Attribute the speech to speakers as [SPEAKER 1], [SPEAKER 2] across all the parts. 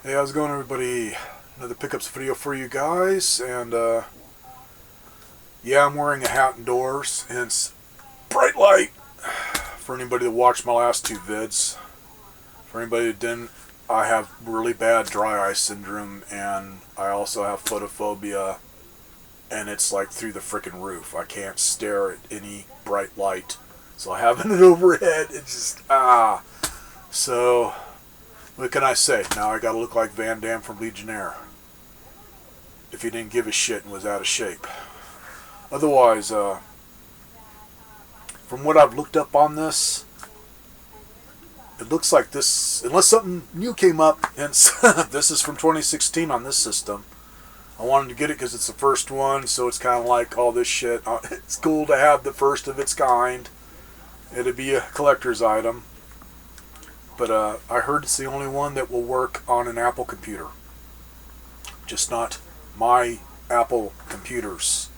[SPEAKER 1] Hey, how's it going, everybody? Another pickups video for you guys, and yeah, I'm wearing a hat indoors, hence bright light. For anybody that watched my last two vids, for anybody that didn't, I have really bad dry eye syndrome, and I also have photophobia, and it's like through the freaking roof. I can't stare at any bright light, so having it overhead, it's just So what can I say? Now I gotta look like Van Damme from Legionnaire. If he didn't give a shit and was out of shape. Otherwise, from what I've looked up on this, it looks like this, unless something new came up, hence this is from 2016 on this system. I wanted to get it because it's the first one, so it's kind of like all this shit. It's cool to have the first of its kind. It'd be a collector's item. But I heard it's the only one that will work on an Apple computer. Just not my Apple computers.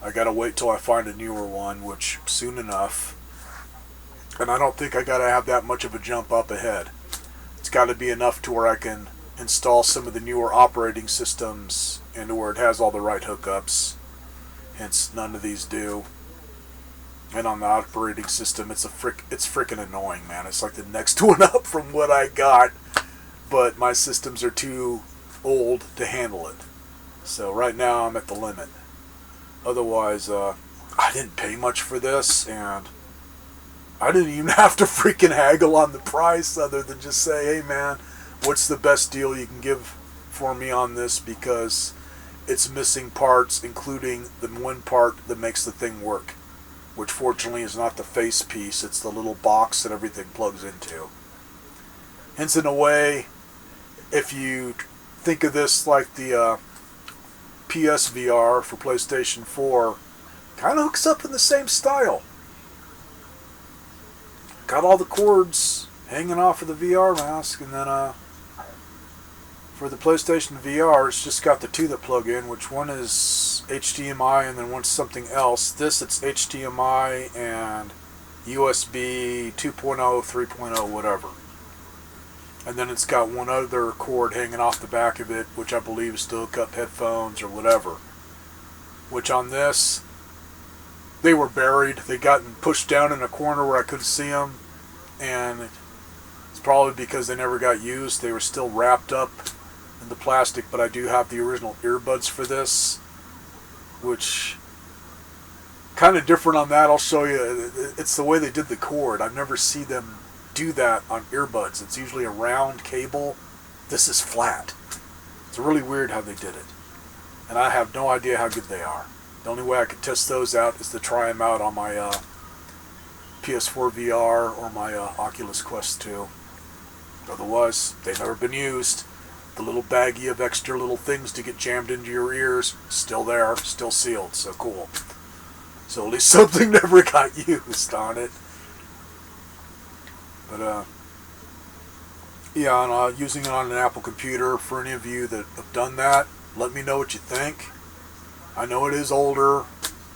[SPEAKER 1] I gotta wait till I find a newer one, which soon enough. And I don't think I gotta have that much of a jump up ahead. It's gotta be enough to where I can install some of the newer operating systems into where it has all the right hookups. Hence, none of these do. And on the operating system, it's freaking annoying, man. It's like the next one up from what I got, but my systems are too old to handle it. So right now I'm at the limit. Otherwise, I didn't pay much for this, and I didn't even have to freaking haggle on the price other than just say, hey man, what's the best deal you can give for me on this, because it's missing parts, including the one part that makes the thing work, which fortunately is not the face piece, it's the little box that everything plugs into. Hence, in a way, if you think of this like the PSVR for PlayStation 4, kind of hooks up in the same style. Got all the cords hanging off of the VR mask, and then for the PlayStation VR, it's just got the two that plug in, which one is HDMI and then one's something else. This, it's HDMI and USB 2.0, 3.0, whatever. And then it's got one other cord hanging off the back of it, which I believe is to hook up headphones or whatever. Which on this, they were buried. They gotten pushed down in a corner where I couldn't see them. And it's probably because they never got used. They were still wrapped up in the plastic, but I do have the original earbuds for this, which kind of different on that. I'll show you. It's the way they did the cord. I've never seen them do that on earbuds. It's usually a round cable. This is flat. It's really weird how they did it, and I have no idea how good they are. The only way I could test those out is to try them out on my PS4 VR or my Oculus Quest 2. Otherwise, they've never been used. The little baggie of extra little things to get jammed into your ears, still there, still sealed, so cool. So at least something never got used on it. But yeah, and using it on an Apple computer, for any of you that have done that, let me know what you think. I know it is older,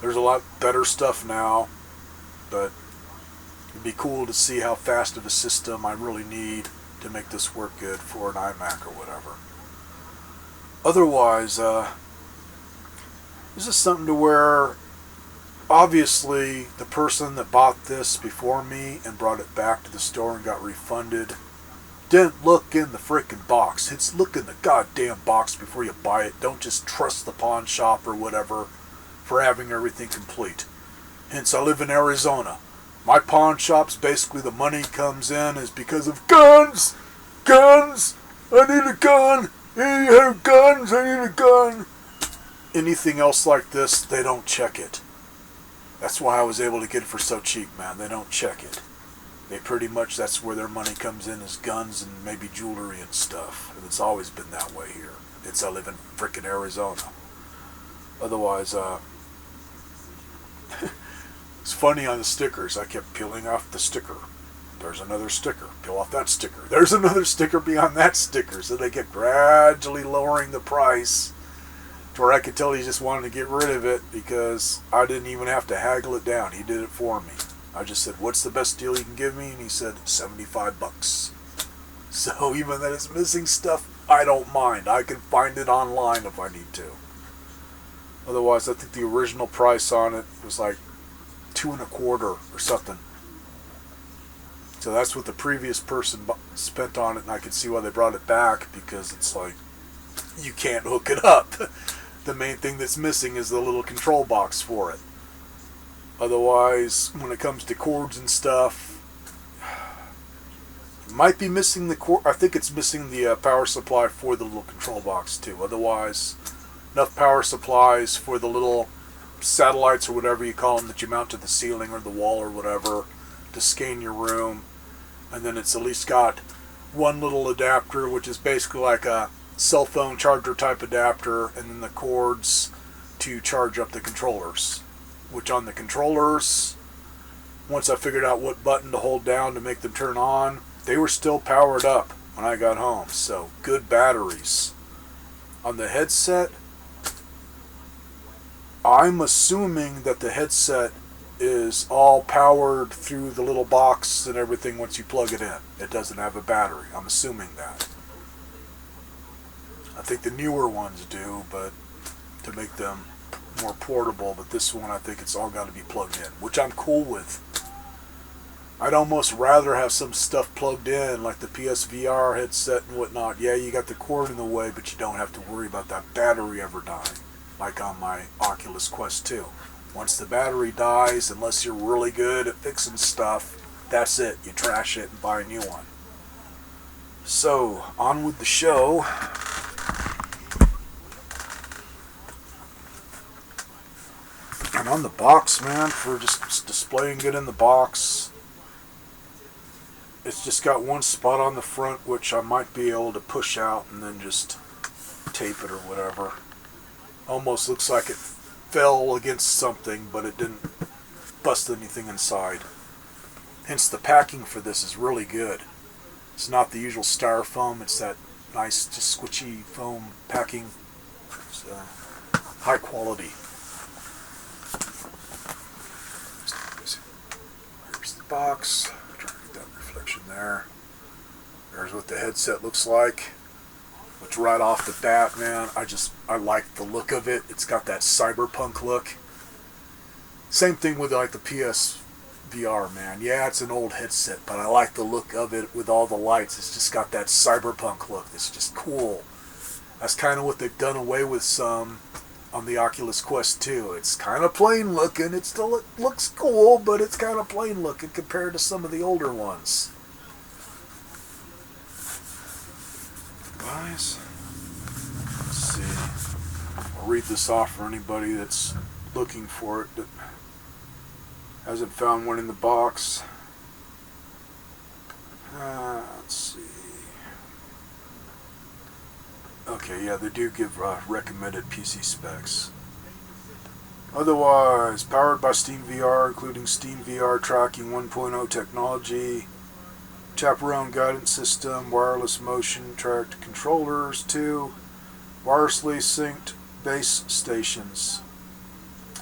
[SPEAKER 1] there's a lot better stuff now, but it'd be cool to see how fast of a system I really need to make this work good for an iMac or whatever. Otherwise, this is something to where, obviously, the person that bought this before me and brought it back to the store and got refunded didn't look in the freaking box. It's look in the goddamn box before you buy it. Don't just trust the pawn shop or whatever for having everything complete. Hence, I live in Arizona. My pawn shops, basically the money comes in is because of guns! Guns! I need a gun! You have guns! I need a gun! Anything else like this, they don't check it. That's why I was able to get it for so cheap, man. They don't check it. They pretty much, that's where their money comes in, is guns and maybe jewelry and stuff. And it's always been that way here. I live in frickin' Arizona. Otherwise, it's funny on the stickers. I kept peeling off the sticker. There's another sticker. Peel off that sticker. There's another sticker beyond that sticker. So they kept gradually lowering the price to where I could tell he just wanted to get rid of it, because I didn't even have to haggle it down. He did it for me. I just said, what's the best deal you can give me? And he said, $75. So even that it's missing stuff, I don't mind. I can find it online if I need to. Otherwise, I think the original price on it was like $2.25 or something. So that's what the previous person spent on it, and I can see why they brought it back, because it's like, you can't hook it up. The main thing that's missing is the little control box for it. Otherwise, when it comes to cords and stuff, it might be missing the cord. I think it's missing the power supply for the little control box too. Otherwise, enough power supplies for the little satellites or whatever you call them that you mount to the ceiling or the wall or whatever to scan your room. And then it's at least got one little adapter, which is basically like a cell phone charger type adapter, and then the cords to charge up the controllers. Which on the controllers, once I figured out what button to hold down to make them turn on, they were still powered up when I got home. So good batteries. On the headset, I'm assuming that the headset is all powered through the little box and everything once you plug it in. It doesn't have a battery. I'm assuming that. I think the newer ones do, but to make them more portable. But this one, I think it's all got to be plugged in, which I'm cool with. I'd almost rather have some stuff plugged in, like the PSVR headset and whatnot. Yeah, you got the cord in the way, but you don't have to worry about that battery ever dying, like on my Oculus Quest 2. Once the battery dies, unless you're really good at fixing stuff, that's it. You trash it and buy a new one. So, on with the show. And on the box, man, for just displaying it in the box, it's just got one spot on the front which I might be able to push out and then just tape it or whatever. Almost looks like it fell against something, but it didn't bust anything inside. Hence the packing for this is really good. It's not the usual styrofoam, it's that nice just squishy foam packing. It's high quality. Here's the box. Try to get that reflection there. There's what the headset looks like. Which right off the bat, man, I like the look of it. It's got that cyberpunk look. Same thing with like the PSVR, man. Yeah, it's an old headset, but I like the look of it with all the lights. It's just got that cyberpunk look. It's just cool. That's kind of what they've done away with some on the Oculus Quest 2. It's kind of plain looking. It still looks cool, but it's kind of plain looking compared to some of the older ones. Guys, let's see. I'll read this off for anybody that's looking for it that hasn't found one in the box. Let's see. Okay, yeah, they do give recommended PC specs. Otherwise, powered by Steam VR, including Steam VR tracking 1.0 technology, chaperone guidance system, wireless motion tracked controllers, 2 wirelessly synced base stations.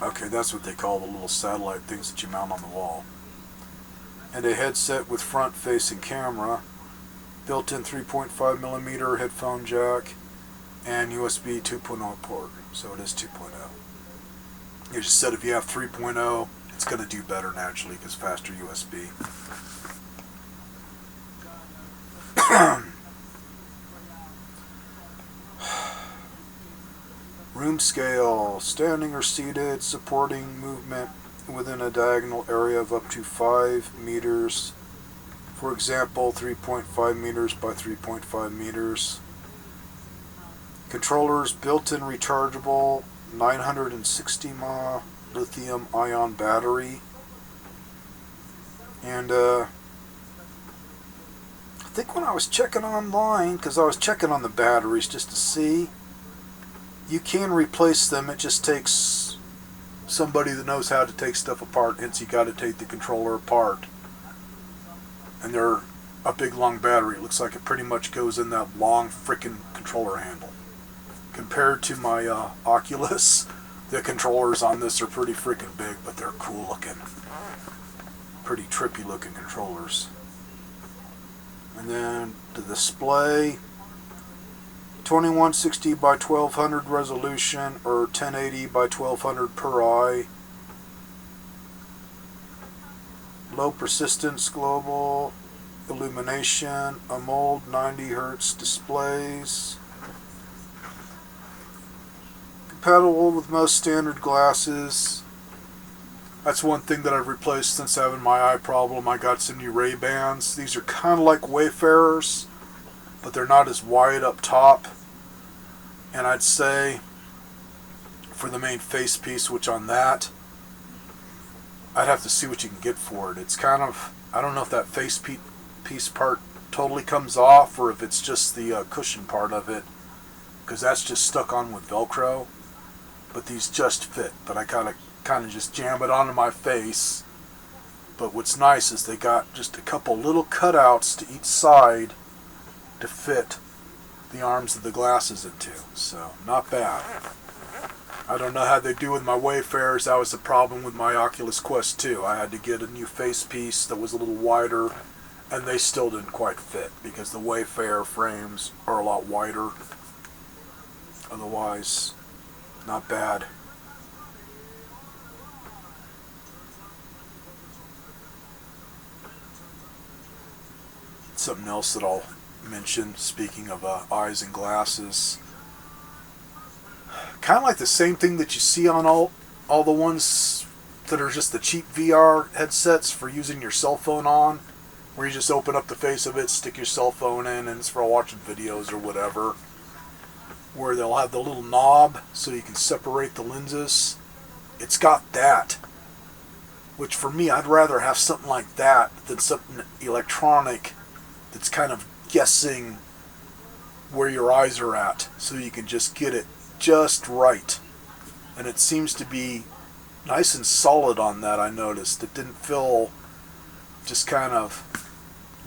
[SPEAKER 1] Okay, that's what they call the little satellite things that you mount on the wall. And a headset with front-facing camera, built-in 3.5mm headphone jack, and USB 2.0 port. So it is 2.0. You just said if you have 3.0, it's going to do better naturally because faster USB. Room scale, standing or seated, supporting movement within a diagonal area of up to 5 meters. For example, 3.5 meters by 3.5 meters. Controllers, built-in rechargeable 960 mAh lithium-ion battery. And I think when I was checking online, because I was checking on the batteries just to see, you can replace them. It just takes somebody that knows how to take stuff apart. Hence, you got to take the controller apart. And they're a big long battery. It looks like it pretty much goes in that long frickin' controller handle. Compared to my Oculus, the controllers on this are pretty frickin' big, but they're cool looking. Pretty trippy looking controllers. And then the display, 2160 by 1200 resolution or 1080 by 1200 per eye. Low persistence global illumination, AMOLED 90 Hz displays. Compatible with most standard glasses. That's one thing that I've replaced since having my eye problem. I got some new Ray-Bans. These are kind of like Wayfarers, but they're not as wide up top. And I'd say for the main face piece, which on that, I'd have to see what you can get for it. It's kind of, I don't know if that face piece part totally comes off or if it's just the cushion part of it, because that's just stuck on with Velcro. But these just fit. But I kind of just jam it onto my face. But what's nice is they got just a couple little cutouts to each side to fit the arms of the glasses into. So, not bad. I don't know how they do with my Wayfarers. That was the problem with my Oculus Quest 2. I had to get a new face piece that was a little wider, and they still didn't quite fit because the Wayfarer frames are a lot wider. Otherwise, not bad. Something else that I'll mention, speaking of eyes and glasses, kind of like the same thing that you see on all the ones that are just the cheap VR headsets for using your cell phone on, where you just open up the face of it, stick your cell phone in, and it's for watching videos or whatever, where they'll have the little knob so you can separate the lenses. It's got that, which for me, I'd rather have something like that than something electronic that's kind of guessing where your eyes are at, so you can just get it just right. And it seems to be nice and solid on that. I noticed it didn't feel just kind of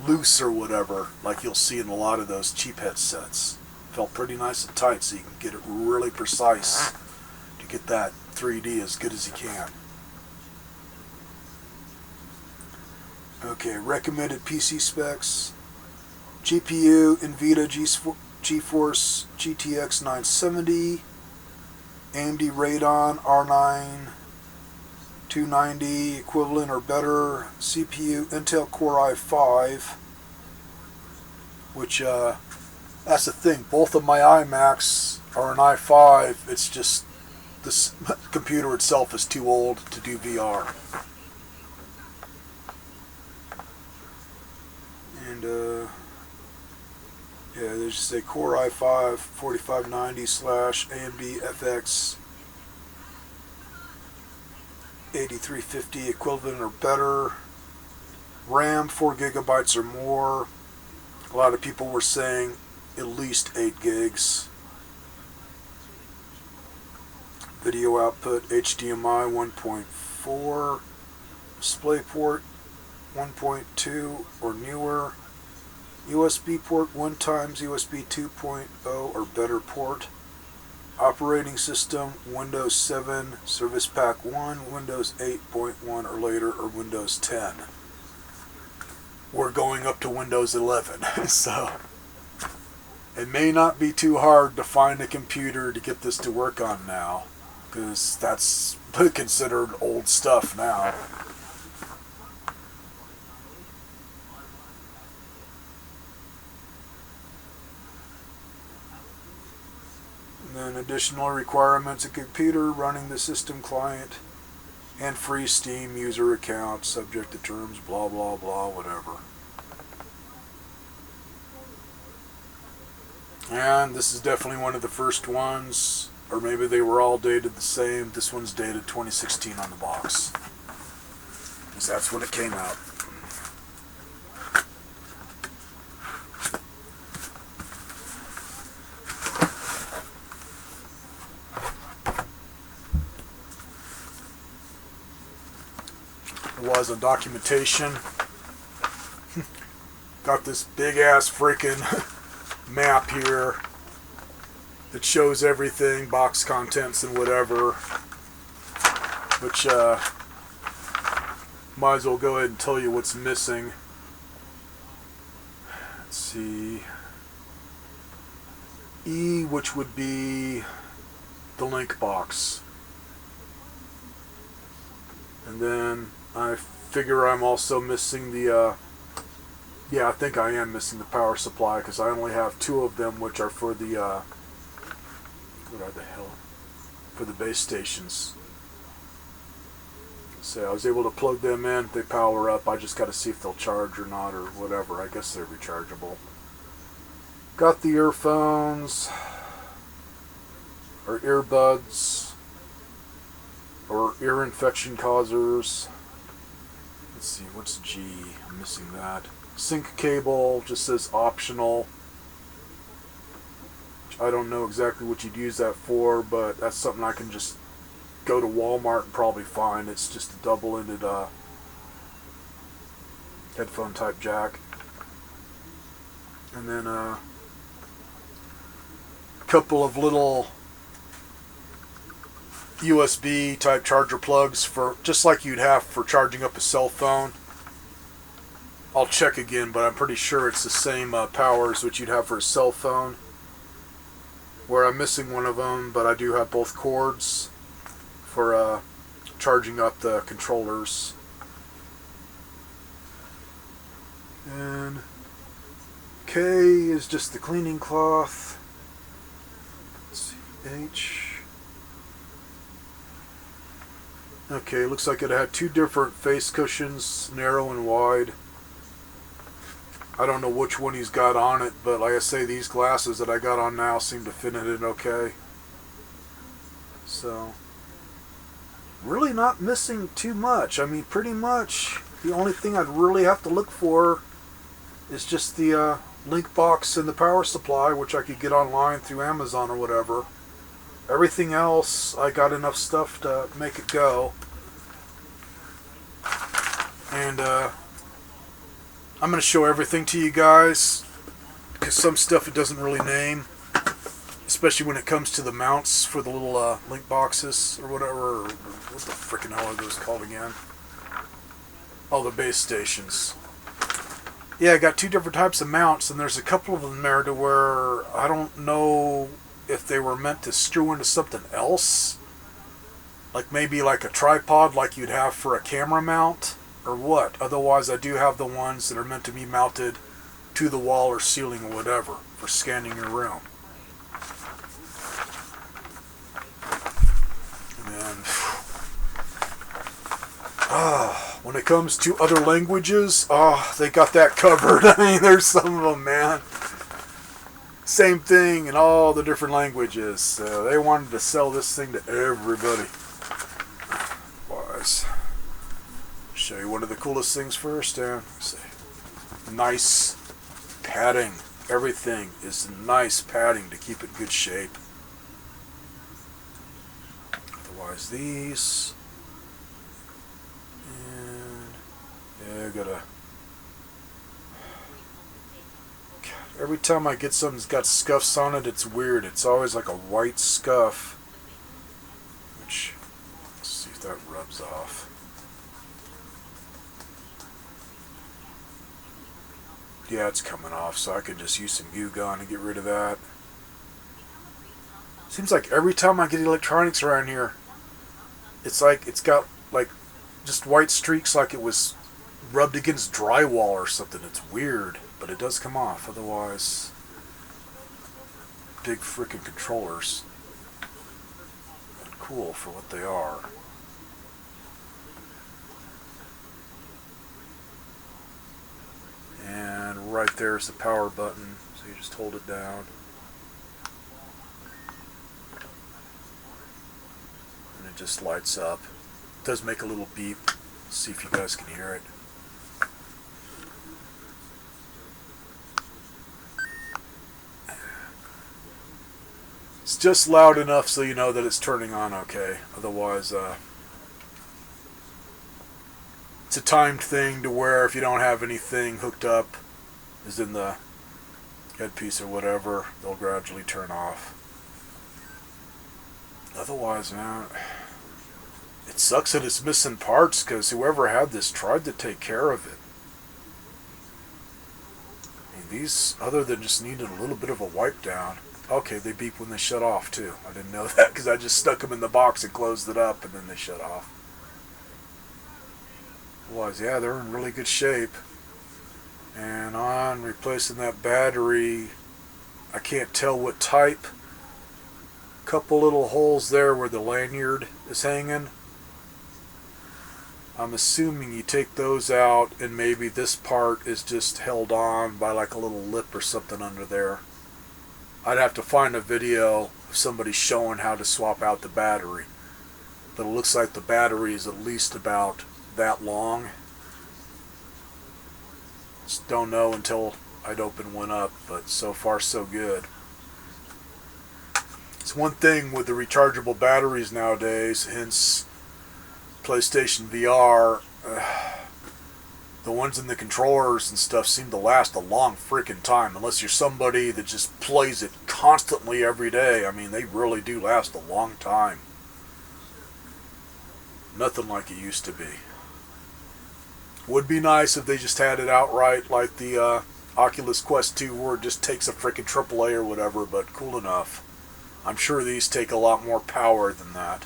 [SPEAKER 1] loose or whatever like you'll see in a lot of those cheap headsets. It felt pretty nice and tight, so you can get it really precise to get that 3D as good as you can. Okay, recommended PC specs. GPU NVIDIA GeForce GTX 970, AMD Radeon R9 290 equivalent or better, CPU Intel Core i5, which that's the thing, both of my iMacs are an i5, it's just this computer itself is too old to do VR. And yeah, there's just a Core i5 4590 / AMD FX 8350 equivalent or better. RAM 4 gigabytes or more. A lot of people were saying at least 8 gigs. Video output HDMI 1.4. DisplayPort 1.2 or newer. USB port 1 times USB 2.0 or better port. Operating system Windows 7 Service Pack 1, Windows 8.1 or later, or Windows 10. We're going up to Windows 11, so it may not be too hard to find a computer to get this to work on now, because that's considered old stuff now. And then additional requirements: a computer running the system client and free Steam user account, subject to terms, blah blah blah, whatever. And this is definitely one of the first ones, or maybe they were all dated the same. This one's dated 2016 on the box, because that's when it came out. It was on documentation. Got this big ass freaking map here that shows everything, box contents and whatever, which might as well go ahead and tell you what's missing. see. E, which would be the link box. And then I figure I'm also missing the, yeah, I think I am missing the power supply because I only have 2 of them, which are for the, what the hell? For the base stations. So I was able to plug them in. They power up. I just got to see if they'll charge or not or whatever. I guess they're rechargeable. Got the earphones or earbuds or ear infection causers. Let's see, what's G? I'm missing that. Sync cable just says optional. I don't know exactly what you'd use that for, but that's something I can just go to Walmart and probably find. It's just a double-ended headphone type jack. And then a couple of little USB type charger plugs for just like you'd have for charging up a cell phone. I'll check again, but I'm pretty sure it's the same power as what you'd have for a cell phone. Where I'm missing one of them, but I do have both cords for charging up the controllers. And K is just the cleaning cloth. Let's see, H. Okay, looks like it had 2 different face cushions, narrow and wide. I don't know which one he's got on it, but like I say, these glasses that I got on now seem to fit in it okay. So, really not missing too much. I mean, pretty much the only thing I'd really have to look for is just the link box and the power supply, which I could get online through Amazon or whatever. Everything else, I got enough stuff to make it go. And I'm going to show everything to you guys, because some stuff it doesn't really name, especially when it comes to the mounts for the little link boxes or whatever, or what the frickin' hell are those called again? Oh, the base stations. Yeah, I got 2 different types of mounts, and there's a couple of them there to where I don't know if they were meant to screw into something else, like maybe like a tripod like you'd have for a camera mount, or what. Otherwise, I do have the ones that are meant to be mounted to the wall or ceiling or whatever for scanning your room. And when it comes to other languages, they got that covered. I mean, there's some of them, man. Same thing in all the different languages. So they wanted to sell this thing to everybody. Wise. Show you one of the coolest things first. See. Nice padding. Everything is nice padding to keep it in good shape. Otherwise, these. And yeah, I gotta. Every time I get something that's got scuffs on it, it's weird. It's always like a white scuff. Which, let's see if that rubs off. Yeah, it's coming off, so I could just use some glue gun and get rid of that. Seems like every time I get electronics around here, it's like it's got like just white streaks like it was rubbed against drywall or something. It's weird, but it does come off. Otherwise, big freaking controllers. And cool for what they are. And right there is the power button, so you just hold it down. And it just lights up. It does make a little beep. Let's see if you guys can hear it. It's just loud enough so you know that it's turning on okay. Otherwise, it's a timed thing to where if you don't have anything hooked up, as in the headpiece or whatever, they'll gradually turn off. Otherwise, man, it sucks that it's missing parts because whoever had this tried to take care of it. I mean, These, other than just needing a little bit of a wipe down. Okay, they beep when they shut off too. I didn't know that because I just stuck them in the box and closed it up and then they shut off. Otherwise, yeah, they're in really good shape. And on replacing that battery, I can't tell what type. Couple little holes there where the lanyard is hanging. I'm assuming you take those out and maybe this part is just held on by like a little lip or something under there. I'd have to find a video of somebody showing how to swap out the battery. But it looks like the battery is at least about that long. Just don't know until I'd open one up, but so far so good. It's one thing with the rechargeable batteries nowadays, hence PlayStation VR, the ones in the controllers and stuff seem to last a long freaking time. Unless you're somebody that just plays it constantly every day. I mean, they really do last a long time. Nothing like it used to be. Would be nice if they just had it outright like the Oculus Quest 2 where it just takes a freaking AAA or whatever, but cool enough. I'm sure these take a lot more power than that.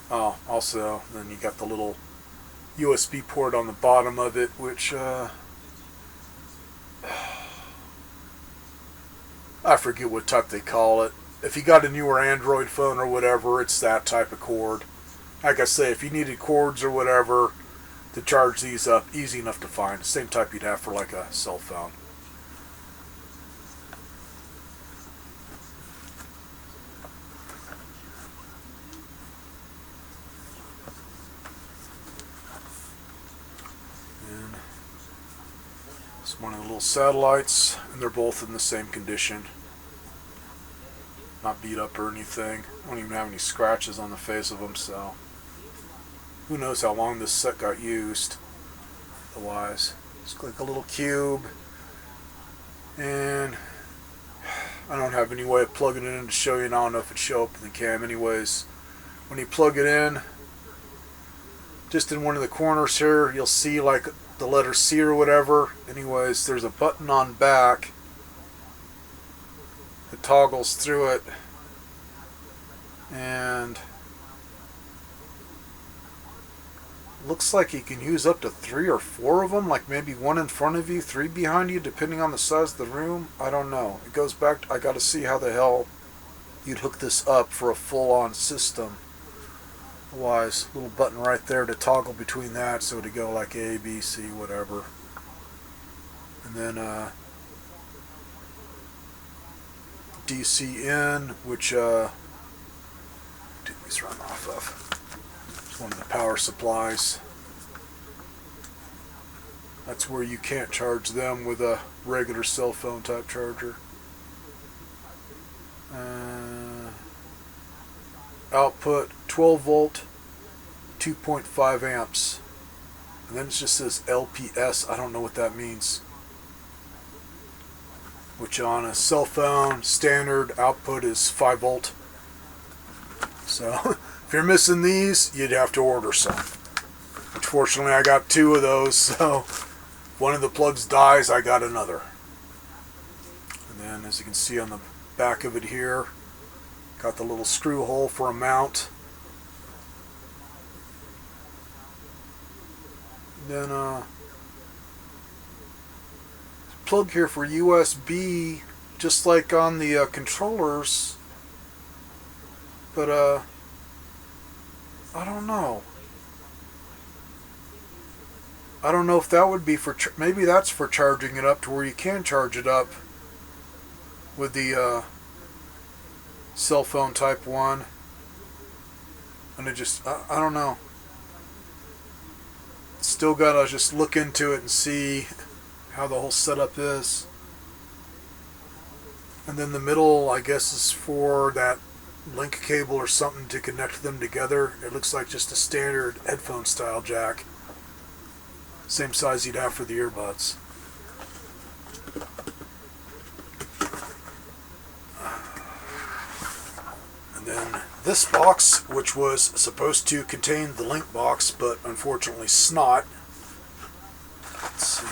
[SPEAKER 1] Oh, also, then you got the little USB port on the bottom of it, which, I forget what type they call it. If you got a newer Android phone or whatever, it's that type of cord. Like I say, if you needed cords or whatever to charge these up, easy enough to find. Same type you'd have for like a cell phone. It's one of the little satellites, and they're both in the same condition. Not beat up or anything. Don't even have any scratches on the face of them, so who knows how long this set got used. Otherwise, it's like a little cube, and I don't have any way of plugging it in to show you, and I don't know if it show up in the cam. Anyways, when you plug it in, just in one of the corners here, you'll see like the letter C or whatever. Anyways, there's a button on back that toggles through it, and looks like you can use up to 3 or 4 of them, like maybe 1 in front of you, 3 behind you, depending on the size of the room. I don't know. It goes back to, I gotta see how the hell you'd hook this up for a full-on system. Otherwise, little button right there to toggle between that, so to go like A, B, C, whatever. And then DC in, which do these run off of? It's one of the power supplies. That's where you can't charge them with a regular cell phone type charger. Output 12 volt, 2.5 amps. And then it just says LPS. I don't know what that means. Which on a cell phone, standard output is 5 volt. So, if you're missing these, you'd have to order some. Which fortunately I got 2 of those, so if one of the plugs dies, I got another. And then as you can see on the back of it here, got the little screw hole for a mount. Then plug here for USB, just like on the controllers. But I don't know. I don't know if that would be for, maybe that's for charging it up to where you can charge it up with the cell phone type 1. And it just, I don't know. Still gotta just look into it and see how the whole setup is. And then the middle, I guess, is for that link cable or something to connect them together. It looks like just a standard headphone style jack. Same size you'd have for the earbuds. And then this box, which was supposed to contain the link box, but unfortunately snot. Let's see.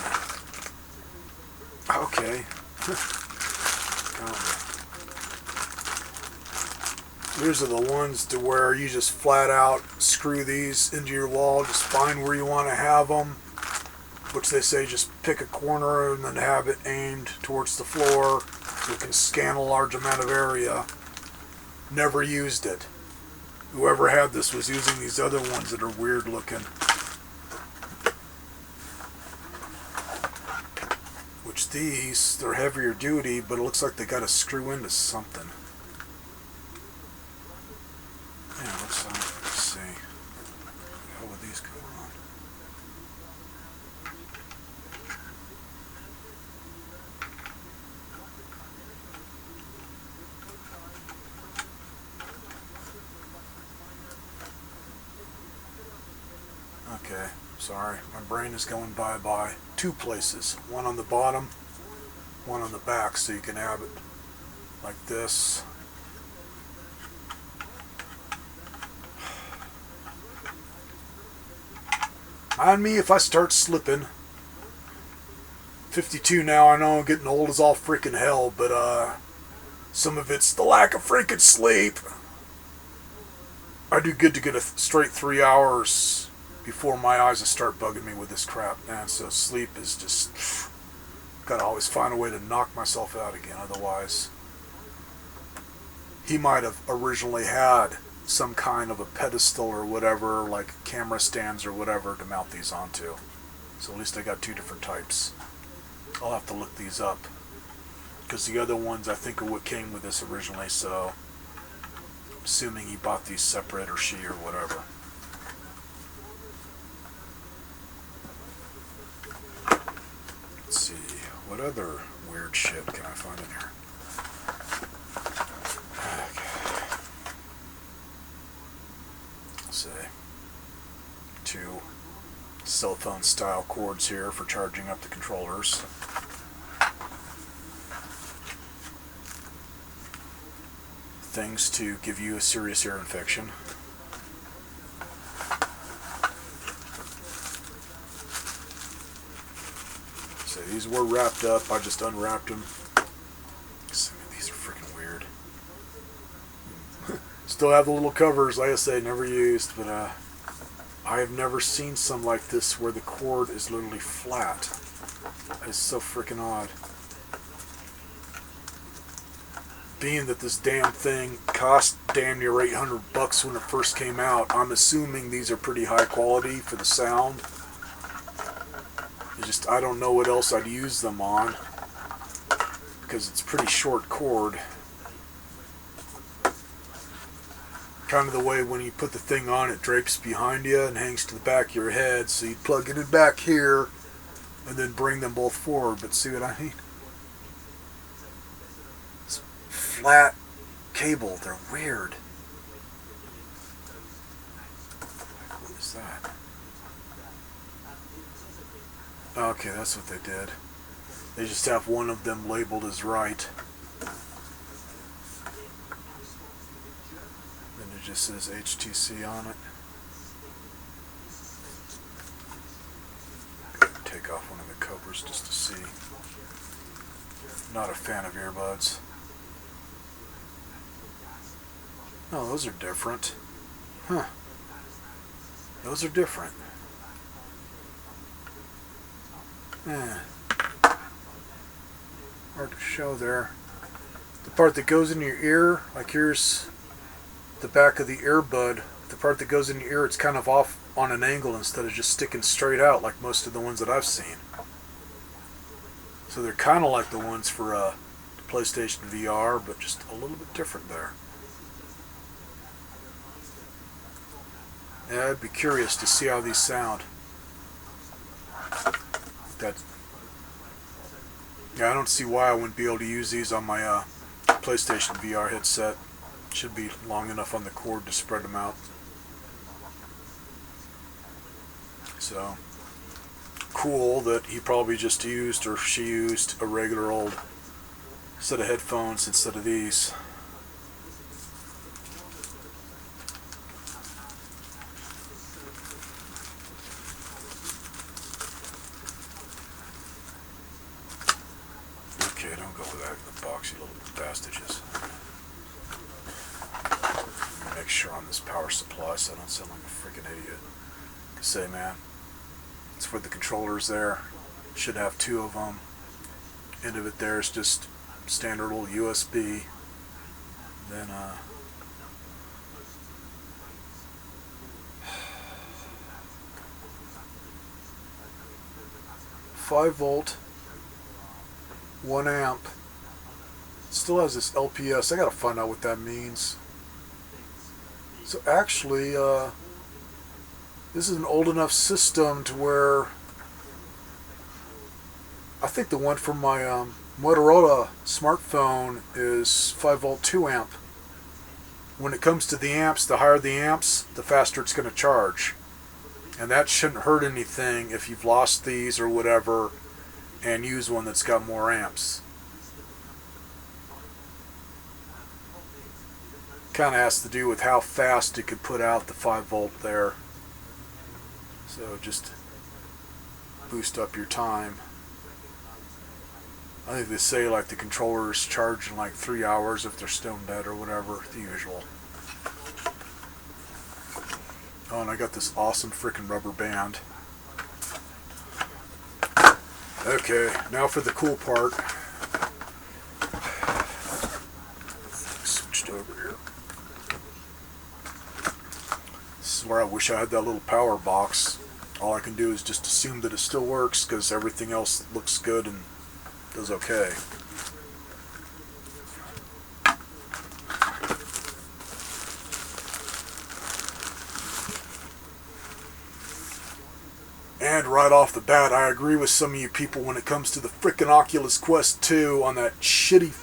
[SPEAKER 1] Okay, Okay. These are the ones to where you just flat out screw these into your wall, just find where you want to have them, which they say just pick a corner and then have it aimed towards the floor so it can scan a large amount of area. Never used it. Whoever had this was using these other ones that are weird looking. Which these, they're heavier duty, but it looks like they got to screw into something. Yeah, let's see. How would these go on? Okay, sorry, my brain is going bye-bye. Two places, one on the bottom, one on the back, so you can have it like this. Mind me if I start slipping. 52 now, I know I'm getting old as all freaking hell, but some of it's the lack of freaking sleep. I do good to get a straight 3 hours before my eyes will start bugging me with this crap, man. So sleep is just, gotta always find a way to knock myself out again, otherwise. He might have originally had some kind of a pedestal or whatever, like camera stands or whatever, to mount these onto. So at least I got two different types. I'll have to look these up, because the other ones I think are what came with this originally, so I'm assuming he bought these separate, or she, or whatever. Let's see, what other weird shit can I find in here? Say 2 cell phone style cords here for charging up the controllers. Things to give you a serious ear infection. So these were wrapped up, I just unwrapped them. These are freaking weird. Still have the little covers, like I say, never used, but I have never seen some like this where the cord is literally flat. That is so freaking odd. Being that this damn thing cost damn near $800 when it first came out, I'm assuming these are pretty high quality for the sound. It's just, I don't know what else I'd use them on, because it's pretty short cord. Kind of the way when you put the thing on, it drapes behind you and hangs to the back of your head, so you plug it in back here and then bring them both forward. But see what I mean? It's flat cable, they're weird. What is that? Okay, that's what they did. They just have one of them labeled as right. It just says HTC on it. Take off one of the covers just to see. Not a fan of earbuds. Oh, those are different. Huh. Those are different. Hard to show there. The part that goes in your ear, like here's the back of the earbud. The part that goes in your ear, it's kind of off on an angle instead of just sticking straight out like most of the ones that I've seen. So they're kind of like the ones for PlayStation VR, but just a little bit different there. Yeah, I'd be curious to see how these sound. Yeah, I don't see why I wouldn't be able to use these on my PlayStation VR headset. Should be long enough on the cord to spread them out. So, cool that he probably just used, or she used, a regular old set of headphones instead of these. Bastages. Make sure on this power supply so I don't sound like a freaking idiot. Say, man, it's for the controllers there. Should have 2 of them. End of it there is just standard old USB. Then 5-volt, 1 amp. Still has this LPS. I gotta find out what that means. So actually, this is an old enough system to where I think the one from my Motorola smartphone is 5-volt, 2 amp. When it comes to the amps, the higher the amps, the faster it's going to charge. And that shouldn't hurt anything if you've lost these or whatever and use one that's got more amps. Kind of has to do with how fast it could put out the 5-volt there. So just boost up your time. I think they say like the controllers charge in like 3 hours if they're stone dead or whatever, the usual. Oh, and I got this awesome freaking rubber band. Okay, now for the cool part. Switched over here. This is where I wish I had that little power box. All I can do is just assume that it still works because everything else looks good and does okay. And right off the bat, I agree with some of you people when it comes to the frickin' Oculus Quest 2 on that shitty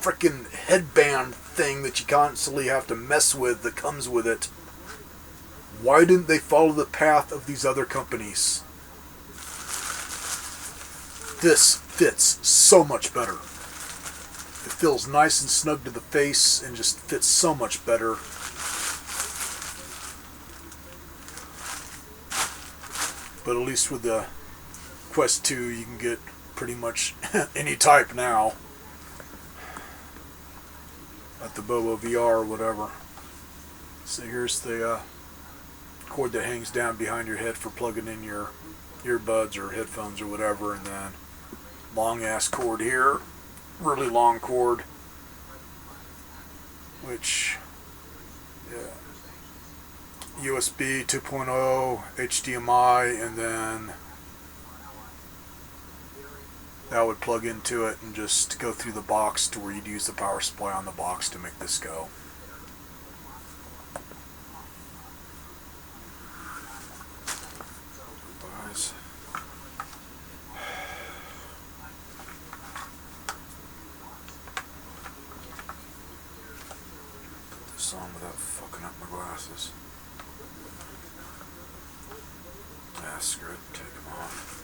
[SPEAKER 1] frickin' headband thing that you constantly have to mess with that comes with it. Why didn't they follow the path of these other companies? This fits so much better. It feels nice and snug to the face and just fits so much better. But at least with the Quest 2 you can get pretty much any type now. At the Bobo VR or whatever. So here's the cord that hangs down behind your head for plugging in your earbuds or headphones or whatever, and then long ass cord here, really long cord, which USB 2.0, HDMI, and then that would plug into it and just go through the box to where you'd use the power supply on the box to make this go. Put this on without fucking up my glasses. Ah, screw it, take them off.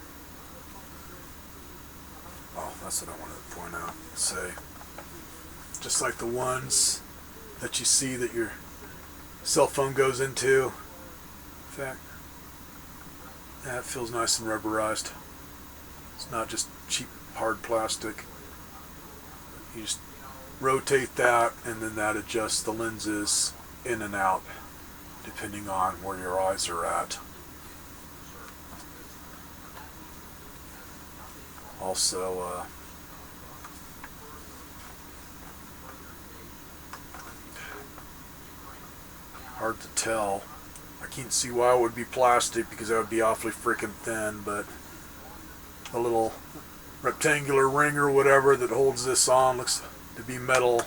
[SPEAKER 1] Oh, that's what I wanted to point out. Say, just like the ones that you see that your cell phone goes into. In fact, yeah, it feels nice and rubberized. It's not just cheap hard plastic. You just rotate that and then that adjusts the lenses in and out depending on where your eyes are at. Also, hard to tell. I can't see why it would be plastic because that would be awfully freaking thin, but the little rectangular ring or whatever that holds this on looks to be metal.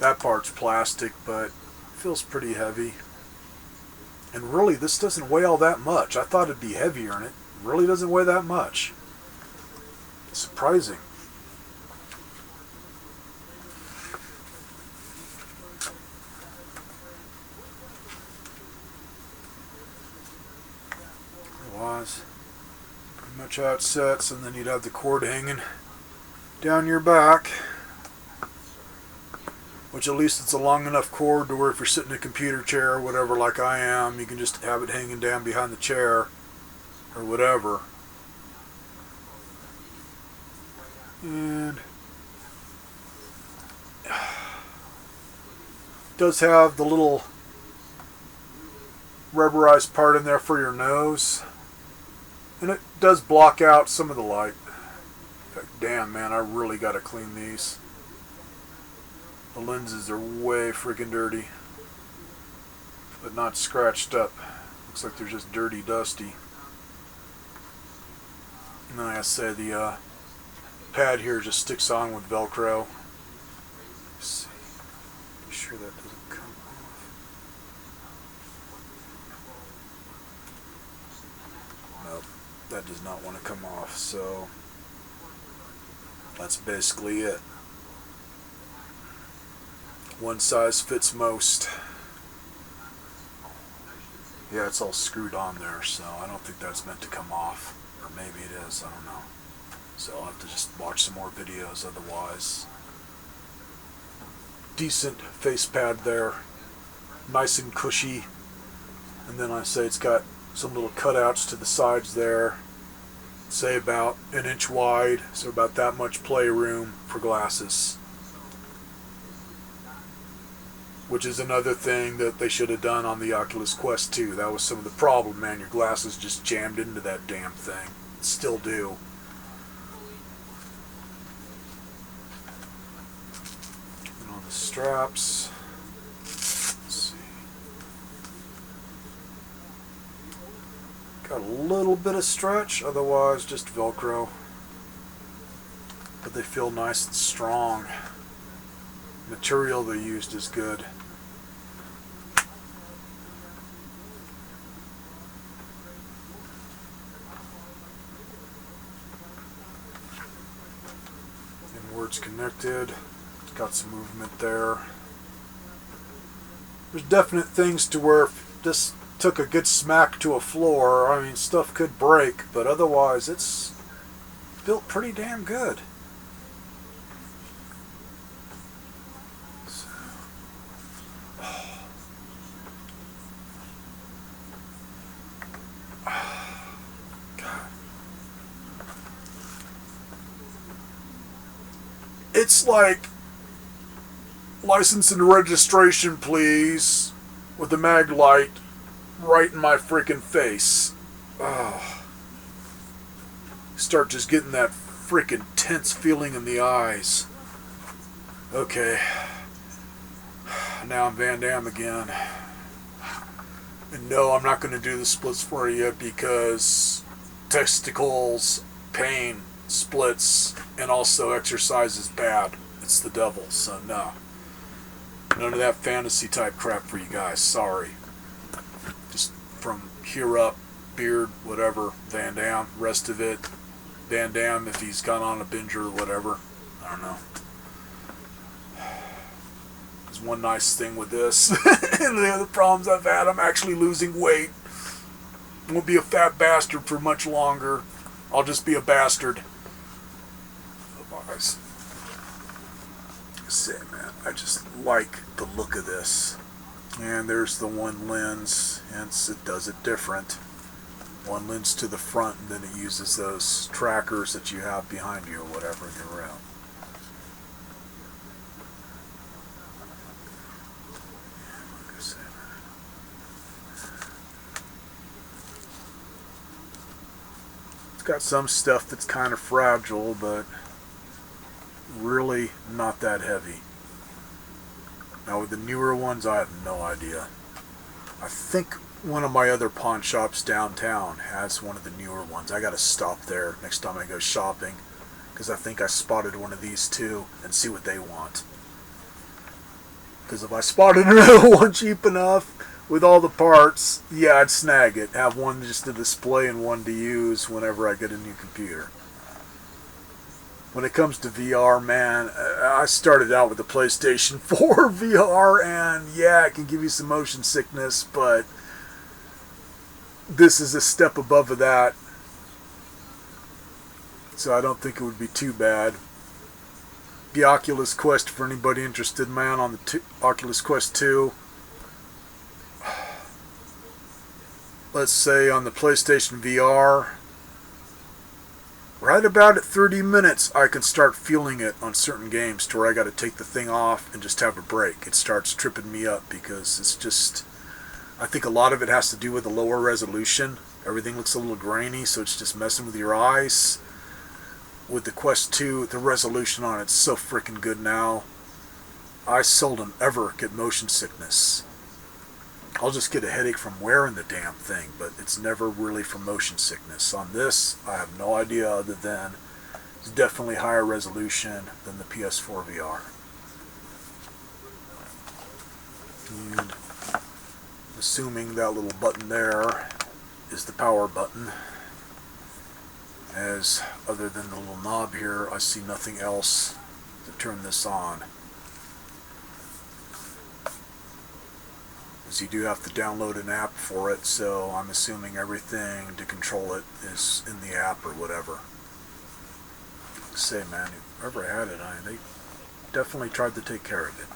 [SPEAKER 1] That part's plastic, but it feels pretty heavy. And really, this doesn't weigh all that much. I thought it'd be heavier, and it really doesn't weigh that much. It's surprising. Otherwise, pretty much how it sets, and then you'd have the cord hanging down your back, which at least it's a long enough cord to where if you're sitting in a computer chair or whatever like I am, you can just have it hanging down behind the chair or whatever. And does have the little rubberized part in there for your nose. And it does block out some of the light. In fact, damn, man, I really got to clean these. The lenses are way freaking dirty. But not scratched up. Looks like they're just dirty, dusty. And then like I said, the pad here just sticks on with Velcro. Let's see. Be sure that doesn't come off. Nope, that does not want to come off. So that's basically it. One size fits most. Yeah, it's all screwed on there, so I don't think that's meant to come off. Or maybe it is, I don't know. So I'll have to just watch some more videos otherwise. Decent face pad there. Nice and cushy. And then I say it's got some little cutouts to the sides there. Say about 1 inch wide, so about that much playroom for glasses. Which is another thing that they should have done on the Oculus Quest 2. That was some of the problem, man. Your glasses just jammed into that damn thing. Still do. And on the straps, let's see. Got a little bit of stretch, otherwise just Velcro. But they feel nice and strong. Material they used is good. And where it's connected, it's got some movement there. There's definite things to where if this took a good smack to a floor, I mean, stuff could break, but otherwise it's built pretty damn good. It's like, license and registration please, with the mag light right in my freaking face. Oh. Start just getting that freaking tense feeling in the eyes. Okay. Now I'm Van Damme again. And no, I'm not going to do the splits for you because testicles, pain, splits, and also exercise is bad. It's the devil, so no. None of that fantasy type crap for you guys. Sorry. Just from here up, beard, whatever, Van Damme. Rest of it, Van Damme if he's gone on a binger or whatever. I don't know. There's one nice thing with this. And the other problems I've had, I'm actually losing weight. I won't be a fat bastard for much longer. I'll just be a bastard. Otherwise, I say, man, I just like the look of this. And there's the one lens, hence it does it different. One lens to the front, and then it uses those trackers that you have behind you or whatever in your room. Like I said, it's got some stuff that's kind of fragile, but really not that heavy. Now with the newer ones, I have no idea. I think one of my other pawn shops downtown has one of the newer ones. I gotta stop there next time I go shopping, because I think I spotted one of these too, and see what they want. Because if I spotted another one cheap enough with all the parts, yeah, I'd snag it. Have one just to display and one to use whenever I get a new computer. When it comes to VR, man, I started out with the PlayStation 4 VR, and yeah, it can give you some motion sickness, but this is a step above that, so I don't think it would be too bad. The Oculus Quest, for anybody interested, man, on the Oculus Quest 2, let's say on the PlayStation VR, right about at 30 minutes, I can start feeling it on certain games to where I got to take the thing off and just have a break. It starts tripping me up because it's just, I think a lot of it has to do with the lower resolution. Everything looks a little grainy, so it's just messing with your eyes. With the Quest 2, the resolution on it's so freaking good now. I seldom ever get motion sickness. I'll just get a headache from wearing the damn thing, but it's never really from motion sickness. On this, I have no idea other than it's definitely higher resolution than the PS4 VR. And assuming that little button there is the power button, as other than the little knob here, I see nothing else to turn this on. As you do have to download an app for it, so I'm assuming everything to control it is in the app or whatever. Say, man, whoever had it, they definitely tried to take care of it.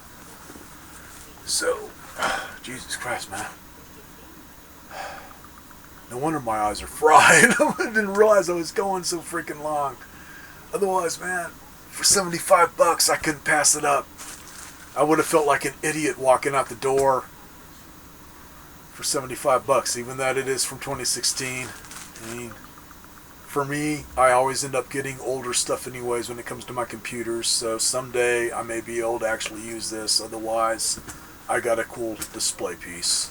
[SPEAKER 1] So, Jesus Christ, man. No wonder my eyes are fried. I didn't realize I was going so freaking long. Otherwise, man, for $75, I couldn't pass it up. I would have felt like an idiot walking out the door for $75, even that it is from 2016. I mean, for me, I always end up getting older stuff anyways when it comes to my computers, so someday I may be able to actually use this. Otherwise, I got a cool display piece.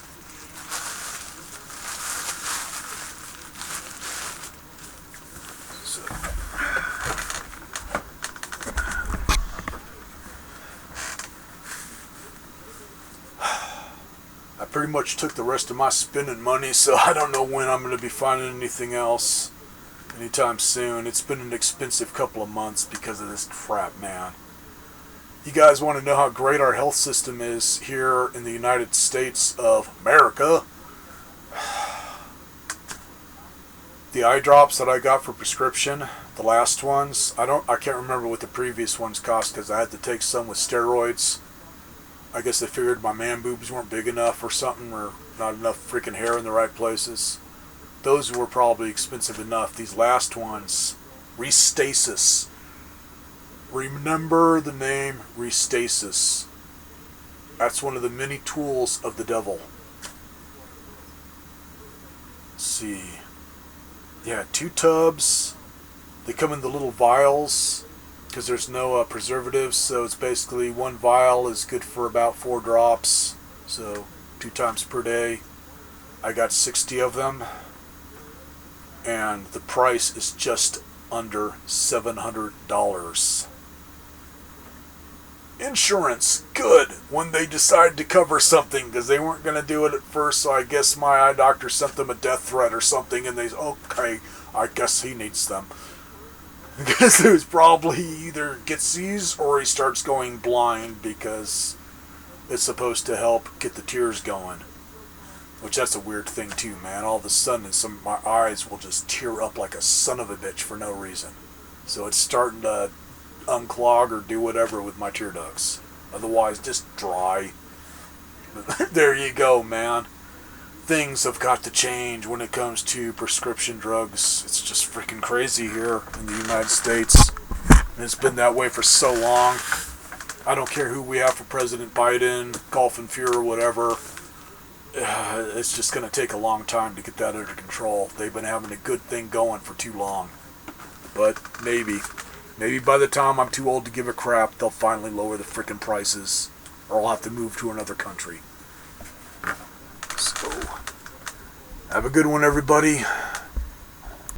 [SPEAKER 1] Pretty much took the rest of my spending money, so I don't know when I'm going to be finding anything else anytime soon. It's been an expensive couple of months because of this crap, man. You guys want to know how great our health system is here in the United States of America? The eye drops that I got for prescription, the last ones, I can't remember what the previous ones cost because I had to take some with steroids. I guess they figured my man boobs weren't big enough or something, or not enough freaking hair in the right places. Those were probably expensive enough. These last ones, Restasis. Remember the name Restasis. That's one of the many tools of the devil. Let's see. Yeah, 2 tubs. They come in the little vials, because there's no preservatives, so it's basically 1 vial is good for about 4 drops, so 2 times per day. I got 60 of them, and the price is just under $700. Insurance, good, when they decide to cover something, because they weren't going to do it at first, so I guess my eye doctor sent them a death threat or something, and they, okay, I guess he needs them. Because it was probably either gets these or he starts going blind because it's supposed to help get the tears going. Which that's a weird thing too, man. All of a sudden my eyes will just tear up like a son of a bitch for no reason. So it's starting to unclog or do whatever with my tear ducts. Otherwise, just dry. There you go, man. Things have got to change when it comes to prescription drugs. It's just freaking crazy here in the United States. And it's been that way for so long. I don't care who we have for President Biden, Golf and Fuhrer, or whatever. It's just going to take a long time to get that under control. They've been having a good thing going for too long. But maybe by the time I'm too old to give a crap, they'll finally lower the freaking prices. Or I'll have to move to another country. So, have a good one, everybody.